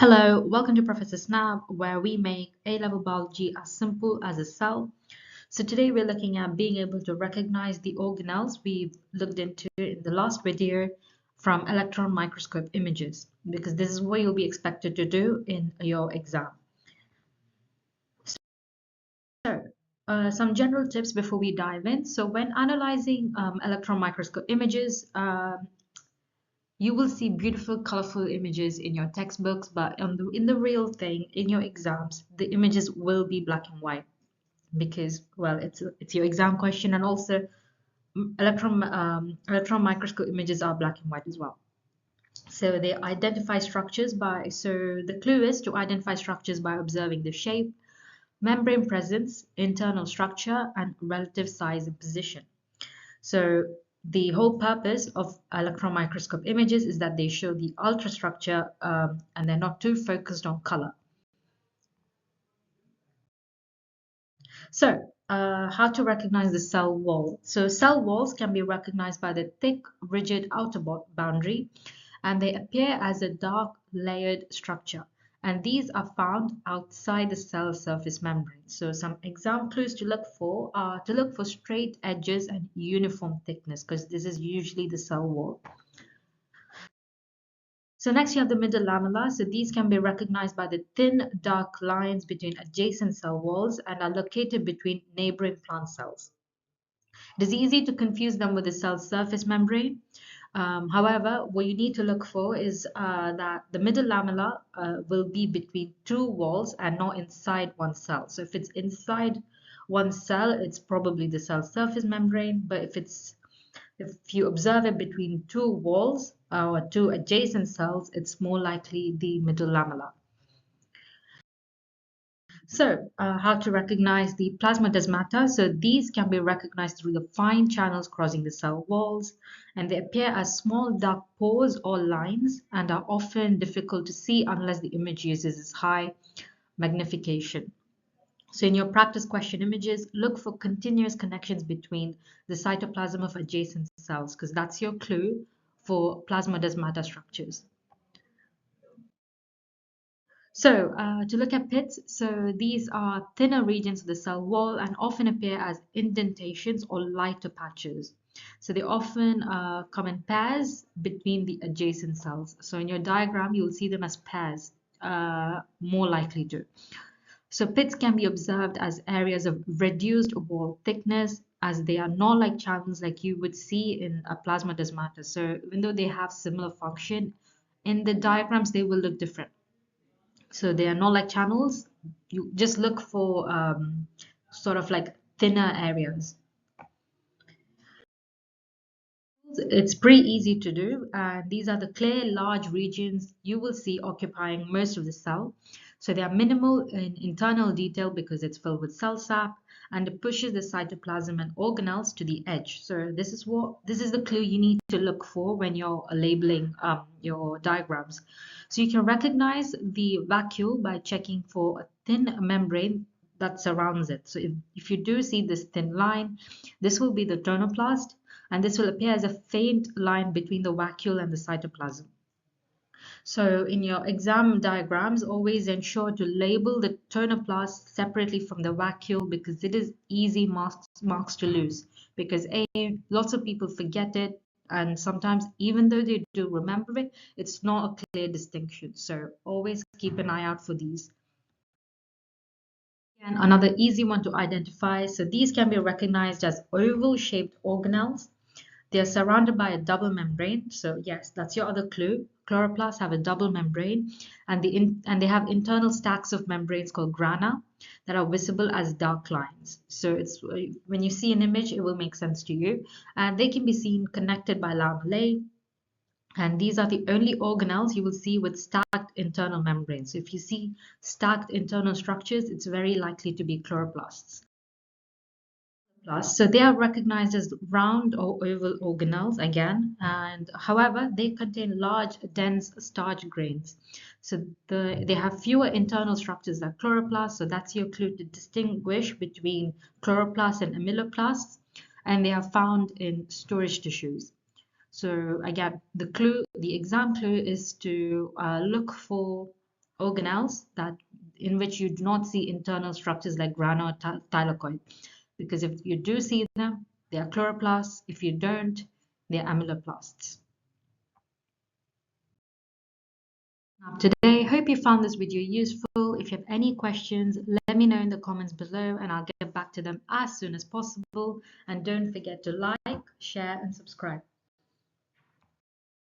Hello, welcome to Professor SNAB, where we make A-level biology as simple as a cell. So today we're looking at being able to recognize the organelles we've looked into in the last video from electron microscope images, because this is what you'll be expected to do in your exam. So, some general tips before we dive in. So when analyzing electron microscope images, you will see beautiful, colorful images in your textbooks, but in the real thing, in your exams, the images will be black and white because, well, it's your exam question, and also electron microscope images are black and white as well. So they identify structures by. So the clue is to identify structures by observing the shape, membrane presence, internal structure, and relative size and position. So the whole purpose of electron microscope images is that they show the ultrastructure and they're not too focused on color. So how to recognize the cell wall? So cell walls can be recognized by the thick, rigid outer boundary, and they appear as a dark layered structure. And these are found outside the cell surface membrane. So some exam clues to look for are to look for straight edges and uniform thickness, because this is usually the cell wall. So next you have the middle lamella. So these can be recognized by the thin dark lines between adjacent cell walls and are located between neighboring plant cells. It is easy to confuse them with the cell surface membrane. However, what you need to look for is that the middle lamella will be between two walls and not inside one cell. So if it's inside one cell, it's probably the cell surface membrane. But if you observe it between two walls or two adjacent cells, it's more likely the middle lamella. So, how to recognize the plasmodesmata? So these can be recognized through the fine channels crossing the cell walls, and they appear as small dark pores or lines and are often difficult to see unless the image uses high magnification. So in your practice question images, look for continuous connections between the cytoplasm of adjacent cells, because that's your clue for plasmodesmata structures. So to look at pits, so these are thinner regions of the cell wall and often appear as indentations or lighter patches. So they often come in pairs between the adjacent cells. So in your diagram, you'll see them as pairs, more likely to. So pits can be observed as areas of reduced wall thickness, as they are not like channels like you would see in a plasmodesmata. So even though they have similar function, in the diagrams, they will look different. So they are not like channels. You just look for sort of like thinner areas. It's pretty easy to do, and these are the clear large regions you will see occupying most of the cell. So they are minimal in internal detail because it's filled with cell sap, and it pushes the cytoplasm and organelles to the edge. So this is the clue you need to look for when you're labeling your diagrams. So you can recognize the vacuole by checking for a thin membrane that surrounds it. So if you do see this thin line, this will be the tonoplast, and this will appear as a faint line between the vacuole and the cytoplasm. So in your exam diagrams, always ensure to label the tonoplast separately from the vacuole, because it is easy marks to lose, because lots of people forget it, and sometimes even though they do remember it, it's not a clear distinction. So always keep an eye out for these. And another easy one to identify. So these can be recognized as oval-shaped organelles. They are surrounded by a double membrane. So yes, that's your other clue. Chloroplasts have a double membrane, and they have internal stacks of membranes called grana that are visible as dark lines. So it's when you see an image, it will make sense to you. And they can be seen connected by lamellae. And these are the only organelles you will see with stacked internal membranes. So if you see stacked internal structures, it's very likely to be chloroplasts. So they are recognized as round or oval organelles again, and however, they contain large, dense starch grains. So they have fewer internal structures than chloroplasts, so that's your clue to distinguish between chloroplasts and amyloplasts, and they are found in storage tissues. So again, the exam clue is to look for organelles in which you do not see internal structures like grana or thylakoid. Because if you do see them, they are chloroplasts. If you don't, they are amyloplasts. Now, today, hope you found this video useful. If you have any questions, let me know in the comments below and I'll get back to them as soon as possible. And don't forget to like, share, and subscribe.